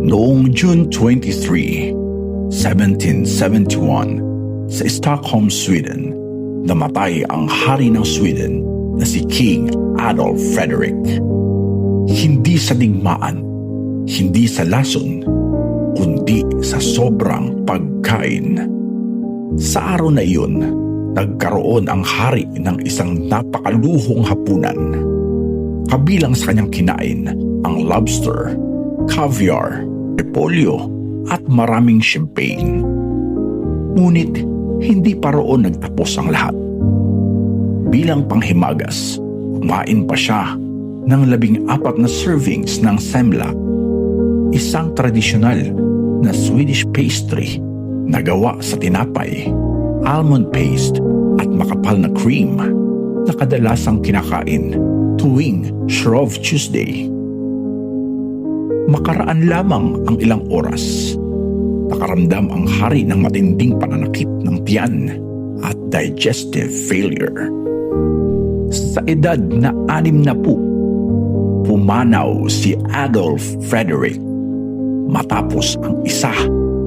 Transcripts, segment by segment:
Noong June 23, 1771, sa Stockholm, Sweden, namatay ang hari ng Sweden na si King Adolf Frederick. Hindi sa digmaan, hindi sa lason, kundi sa sobrang pagkain. Sa araw na iyon, nagkaroon ang hari ng isang napakaluhong hapunan. Kabilang sa kanyang kinain ang lobster, caviar, repolyo at maraming champagne. Ngunit hindi pa roon nagtapos ang lahat. Bilang panghimagas, kumain pa siya ng 14 na servings ng semla, isang tradisyonal na Swedish pastry na gawa sa tinapay, almond paste at makapal na cream na kadalasang kinakain tuwing Shrove Tuesday. Makaraan lamang ang ilang oras, nakaramdam ang hari ng matinding pananakit ng tiyan at digestive failure. Sa edad na 60, pumanaw si Adolf Frederick matapos ang isa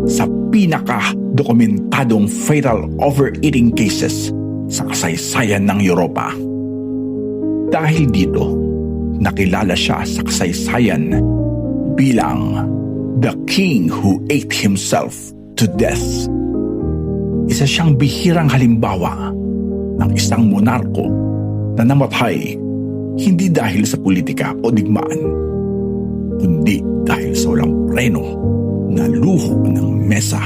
sa pinaka-dokumentadong fatal overeating cases sa kasaysayan ng Europa. Dahil dito, nakilala siya sa kasaysayan bilang The King Who Ate Himself to Death. Isa siyang bihirang halimbawa ng isang monarko na namatay hindi dahil sa politika o digmaan, kundi dahil sa walang preno na luho ng mesa.